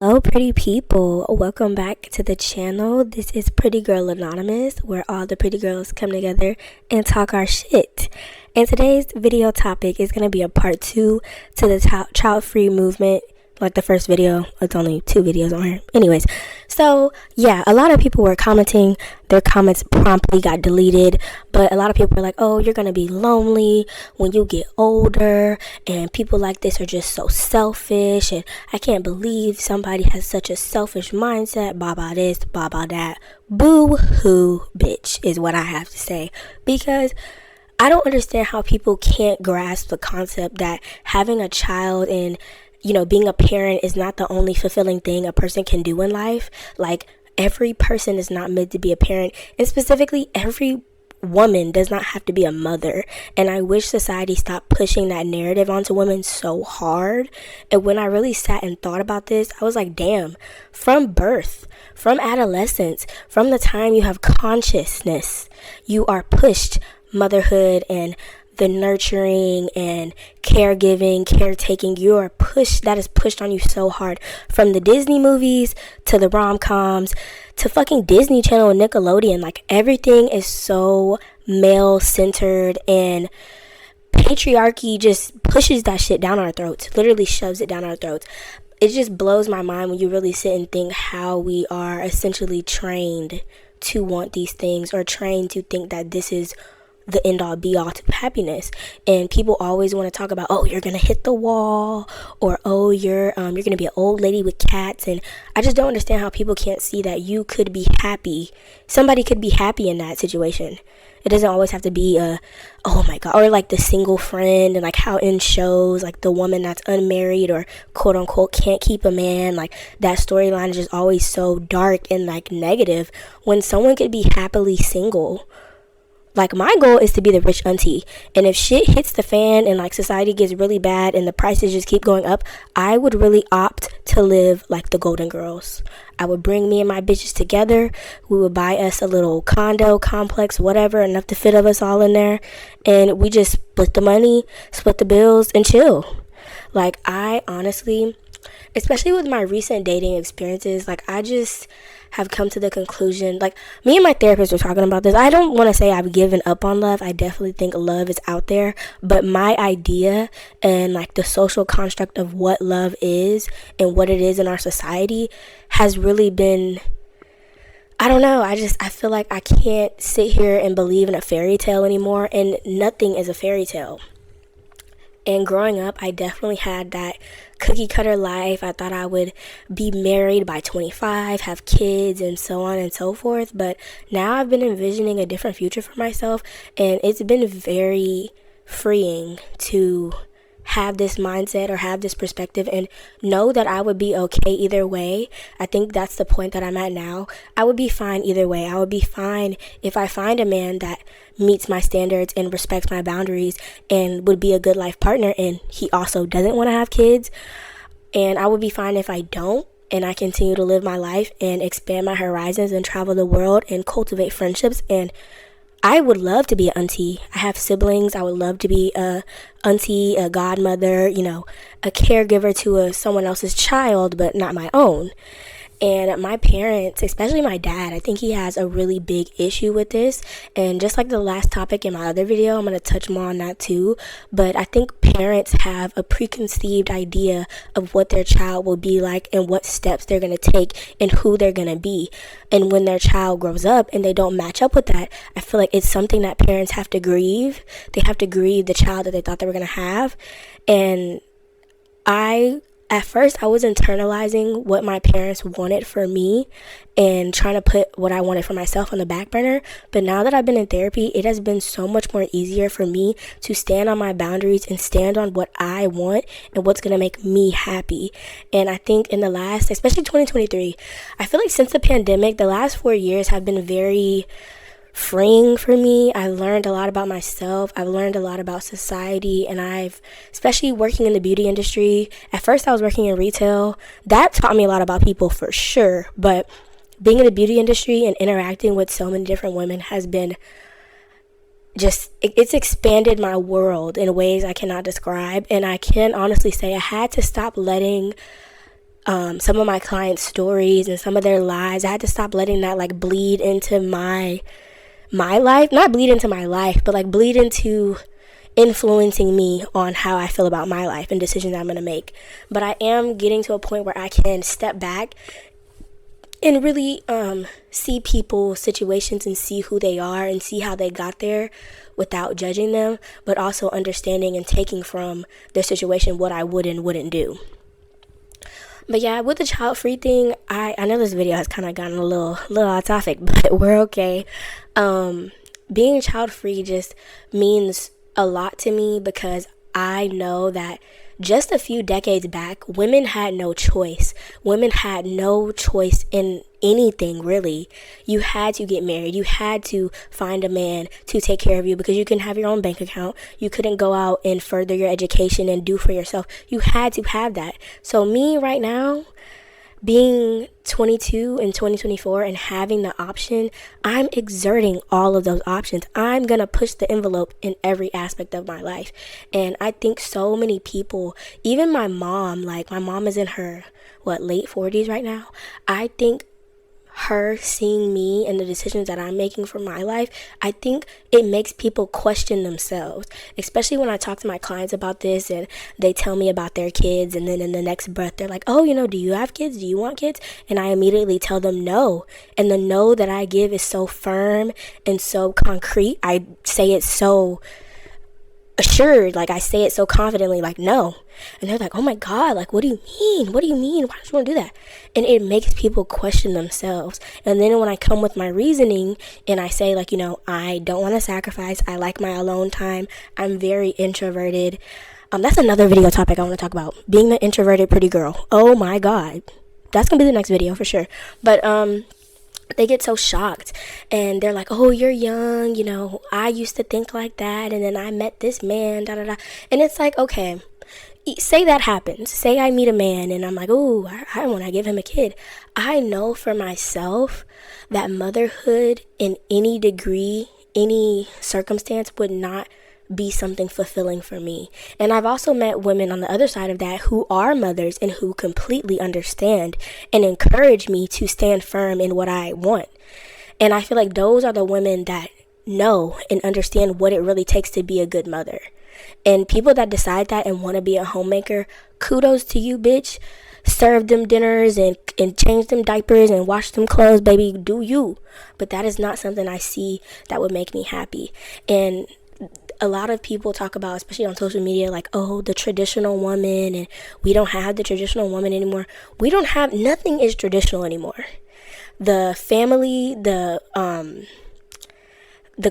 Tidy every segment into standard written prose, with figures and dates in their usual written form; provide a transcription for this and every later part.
Hello, pretty people. Welcome back to the channel. This is Pretty Girl Anonymous, where all the pretty girls come together and talk our shit. And today's video topic is going to be a part 2 to the child-free movement. Like the first video, it's only 2 videos on here. Anyways, so yeah, a lot of people were commenting. Their comments promptly got deleted, but a lot of people were like, oh, you're gonna be lonely when you get older, and people like this are just so selfish, and I can't believe somebody has such a selfish mindset, blah blah this, blah blah that. Boo hoo, bitch, is what I have to say, because I don't understand how people can't grasp the concept that having a child and being a parent is not the only fulfilling thing a person can do in life. Like, every person is not meant to be a parent, and specifically every woman does not have to be a mother. And I wish society stopped pushing that narrative onto women so hard. And when I really sat and thought about this, I was like, damn, from birth, from adolescence, from the time you have consciousness, you are pushed motherhood and the nurturing and caregiving, caretaking, that is pushed on you so hard. From the Disney movies to the rom-coms to fucking Disney Channel and Nickelodeon, like, everything is so male-centered, and patriarchy just pushes that shit down our throats, literally shoves it down our throats. It just blows my mind when you really sit and think how we are essentially trained to want these things, or trained to think that this is the end all be all to happiness. And people always want to talk about, oh, you're gonna hit the wall, or oh, you're gonna be an old lady with cats. And I just don't understand how people can't see that you could be happy. Somebody could be happy in that situation. It doesn't always have to be oh my god, or like the single friend, and like how in shows, like the woman that's unmarried or quote unquote can't keep a man, like that storyline is just always so dark and like negative, when someone could be happily single. Like, my goal is to be the rich auntie, and if shit hits the fan and like society gets really bad and the prices just keep going up, I would really opt to live like the Golden Girls. I would bring me and my bitches together. We would buy us a little condo complex, whatever, enough to fit of us all in there, and we just split the money, split the bills, and chill. Like, I honestly, especially with my recent dating experiences, like, I just have come to the conclusion, like, me and my therapist were talking about this. I don't want to say I've given up on love. I definitely think love is out there, but my idea and like the social construct of what love is and what it is in our society has really been, I don't know, I feel like I can't sit here and believe in a fairy tale anymore, and nothing is a fairy tale. And growing up, I definitely had that cookie cutter life. I thought I would be married by 25, have kids, and so on and so forth. But now I've been envisioning a different future for myself, and it's been very freeing to have this mindset or have this perspective and know that I would be okay either way. I think that's the point that I'm at now. I would be fine either way. I would be fine if I find a man that meets my standards and respects my boundaries and would be a good life partner, and he also doesn't want to have kids. And I would be fine if I don't, and I continue to live my life and expand my horizons and travel the world and cultivate friendships. And I would love to be an auntie. I have siblings. I would love to be a auntie, a godmother, a caregiver to someone else's child, but not my own. And my parents, especially my dad, I think he has a really big issue with this. And just like the last topic in my other video, I'm going to touch more on that too. But I think parents have a preconceived idea of what their child will be like and what steps they're going to take and who they're going to be. And when their child grows up and they don't match up with that, I feel like it's something that parents have to grieve. They have to grieve the child that they thought they were going to have. And at first, I was internalizing what my parents wanted for me and trying to put what I wanted for myself on the back burner. But now that I've been in therapy, it has been so much more easier for me to stand on my boundaries and stand on what I want and what's going to make me happy. And I think in the last, especially 2023, I feel like since the pandemic, the last 4 years have been very freeing for me. I learned a lot about myself. I've learned a lot about society, and especially working in the beauty industry. At first I was working in retail. That taught me a lot about people for sure, but being in the beauty industry and interacting with so many different women has been it's expanded my world in ways I cannot describe. And I can honestly say I had to stop letting some of my clients' stories and some of their lives. I had to stop letting that like bleed into my life. Not bleed into my life, but like bleed into influencing me on how I feel about my life and decisions I'm going to make. But I am getting to a point where I can step back and really see people's situations and see who they are and see how they got there without judging them, but also understanding and taking from their situation what I would and wouldn't do. But yeah, with the child-free thing, I know this video has kind of gotten a little off topic, but we're okay. Being child-free just means a lot to me because I know that just a few decades back, women had no choice. Women had no choice in anything, really. You had to get married. You had to find a man to take care of you because you couldn't have your own bank account. You couldn't go out and further your education and do for yourself. You had to have that. So me right now, being 22 in 2024 and having the option, I'm exerting all of those options. I'm going to push the envelope in every aspect of my life. And I think so many people, even my mom, like my mom is in her, late 40s right now. I think her seeing me and the decisions that I'm making for my life, I think it makes people question themselves, especially when I talk to my clients about this and they tell me about their kids, and then in the next breath they're like, oh, do you have kids? Do you want kids? And I immediately tell them no. And the no that I give is so firm and so concrete. I say it so assured, like I say it so confidently, like no. And they're like, oh my God, like what do you mean? Why don't you want to do that? And it makes people question themselves. And then when I come with my reasoning and I say like, I don't want to sacrifice, I like my alone time, I'm very introverted. That's another video topic I want to talk about, being the introverted pretty girl. Oh my God, that's gonna be the next video for sure. But they get so shocked and they're like, oh, you're young, I used to think like that, and then I met this man, da da da. And it's like, okay, say that happens. Say I meet a man and I'm like, oh, I want to give him a kid. I know for myself that motherhood in any degree, any circumstance would not be something fulfilling for me. And I've also met women on the other side of that who are mothers and who completely understand and encourage me to stand firm in what I want. And I feel like those are the women that know and understand what it really takes to be a good mother. And people that decide that and want to be a homemaker, kudos to you, bitch. Serve them dinners and change them diapers and wash them clothes, baby, do you. But that is not something I see that would make me happy. And a lot of people talk about, especially on social media, like, oh, the traditional woman, and we don't have the traditional woman anymore. Nothing is traditional anymore. The family, the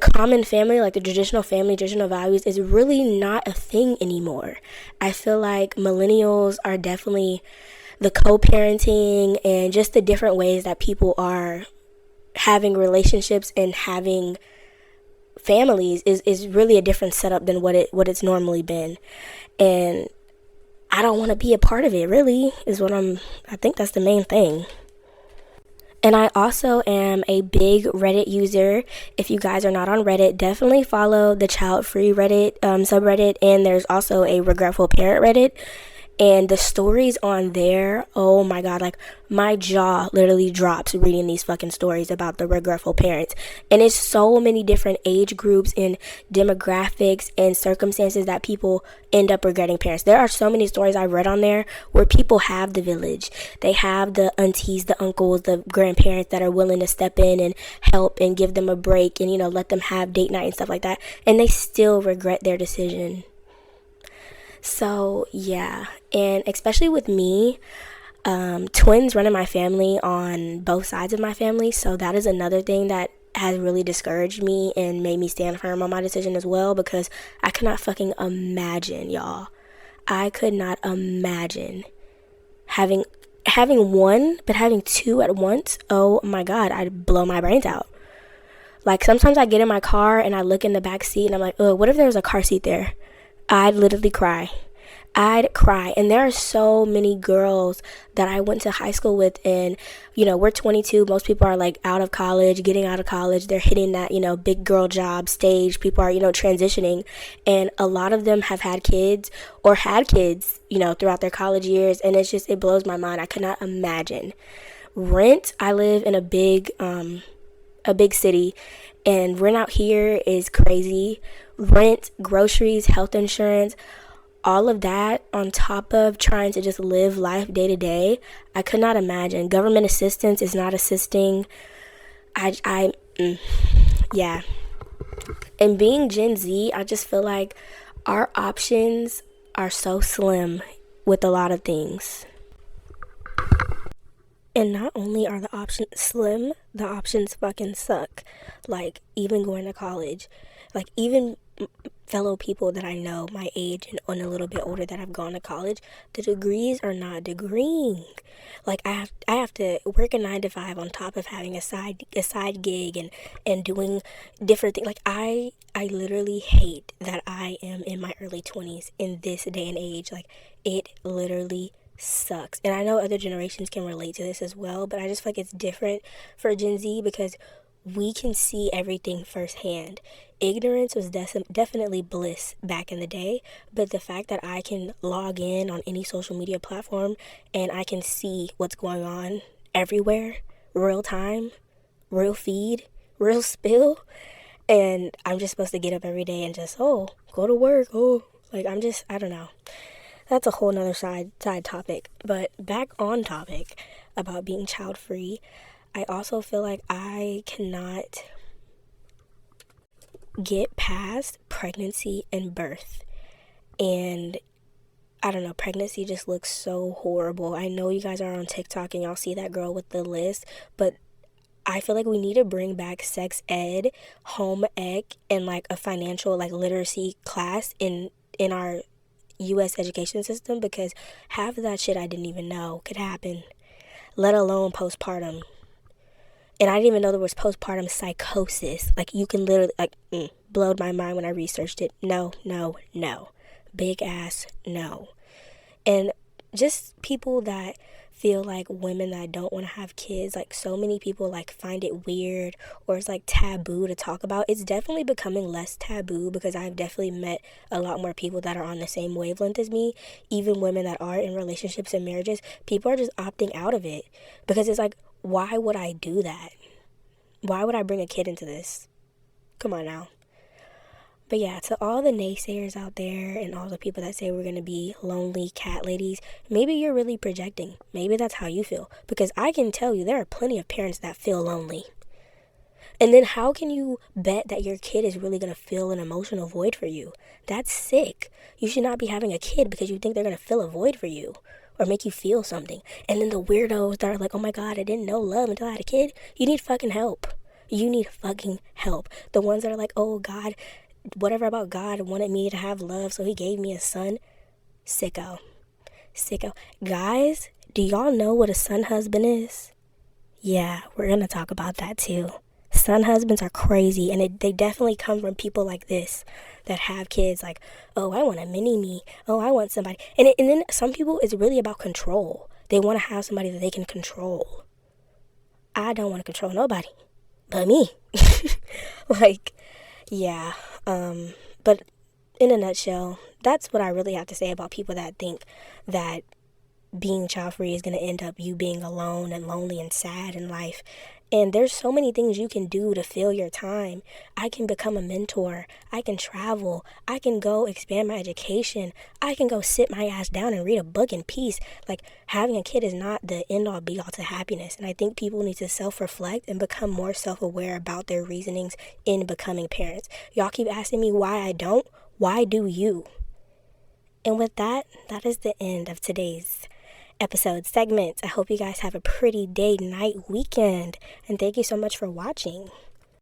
common family, like the traditional family, traditional values is really not a thing anymore. I feel like millennials are definitely the co-parenting and just the different ways that people are having relationships and having families is really a different setup than what it's normally been. And I don't want to be a part of it, really, I think that's the main thing. And I also am a big Reddit user. If you guys are not on Reddit, definitely follow the Childfree Reddit subreddit, and there's also a Regretful Parent Reddit. And the stories on there, oh my God, like my jaw literally drops reading these fucking stories about the regretful parents. And it's so many different age groups and demographics and circumstances that people end up regretting parents. There are so many stories I've read on there where people have the village. They have the aunties, the uncles, the grandparents that are willing to step in and help and give them a break and, let them have date night and stuff like that. And they still regret their decision. So yeah, and especially with me, twins run in my family on both sides of my family, so that is another thing that has really discouraged me and made me stand firm on my decision as well, because I could not fucking imagine, y'all. I could not imagine having one, but having two at once. Oh my God, I'd blow my brains out. Like sometimes I get in my car and I look in the back seat and I'm like, oh, what if there was a car seat there? I'd literally cry. I'd cry. And there are so many girls that I went to high school with, and we're 22. Most people are like out of college, getting out of college. They're hitting that big girl job stage. People are transitioning, and a lot of them have had kids or had kids throughout their college years, and it blows my mind. I could not imagine rent. I live in a big city, and rent out here is crazy. Rent, groceries, health insurance, all of that on top of trying to just live life day to day. I could not imagine. Government assistance is not assisting. Yeah. And being Gen Z, I just feel like our options are so slim with a lot of things. And not only are the options slim, the options fucking suck. Like, even going to college. Like, even fellow people that I know my age and a little bit older that have gone to college, the degrees are not degreeing. Like, I have to work a 9 to 5 on top of having a side gig and doing different things. Like, I literally hate that I am in my early 20s in this day and age. Like, it literally sucks. And I know other generations can relate to this as well, but I just feel like it's different for Gen Z because we can see everything firsthand. Ignorance was definitely bliss back in the day, but the fact that I can log in on any social media platform and I can see what's going on everywhere, real time, real feed, real spill, and I'm just supposed to get up every day and just, go to work, I don't know. That's a whole nother side topic. But back on topic about being child free, I also feel like I cannot get past pregnancy and birth. And I don't know, pregnancy just looks so horrible. I know you guys are on TikTok and y'all see that girl with the list, but I feel like we need to bring back sex ed, home ec, and like a financial literacy class in our U.S. education system, because half of that shit I didn't even know could happen, let alone postpartum. And I didn't even know there was postpartum psychosis. Like, you can literally, blowed my mind when I researched it. No. Big ass no. And just people that feel like women that don't want to have kids, like, so many people find it weird or it's taboo to talk about. It's definitely becoming less taboo because I've definitely met a lot more people that are on the same wavelength as me. Even women that are in relationships and marriages, people are just opting out of it because it's like, why would I do that? Why would I bring a kid into this? Come on now. But yeah, to all the naysayers out there and all the people that say we're going to be lonely cat ladies, maybe you're really projecting. Maybe that's how you feel. Because I can tell you there are plenty of parents that feel lonely. And then how can you bet that your kid is really going to fill an emotional void for you? That's sick. You should not be having a kid because you think they're going to fill a void for you or make you feel something. And then the weirdos that are like, oh my God, I didn't know love until I had a kid. You need fucking help. You need fucking help. The ones that are like, oh God, whatever about God wanted me to have love, so he gave me a son. Sicko. Guys, do y'all know what a son husband is? Yeah, we're gonna talk about that too. Son husbands are crazy, and they definitely come from people like this that have kids like, oh, I want a mini-me. Oh, I want somebody. And then some people, it's really about control. They want to have somebody that they can control. I don't want to control nobody but me. Yeah. But in a nutshell, that's what I really have to say about people that think that being child free is going to end up you being alone and lonely and sad in life. And there's so many things you can do to fill your time. I can become a mentor. I can travel. I can go expand my education. I can go sit my ass down and read a book in peace. Like, having a kid is not the end-all be-all to happiness. And I think people need to self-reflect and become more self-aware about their reasonings in becoming parents. Y'all keep asking me why I don't. Why do you? And with that, that is the end of today's episode segment. I hope you guys have a pretty day, night, weekend, and thank you so much for watching.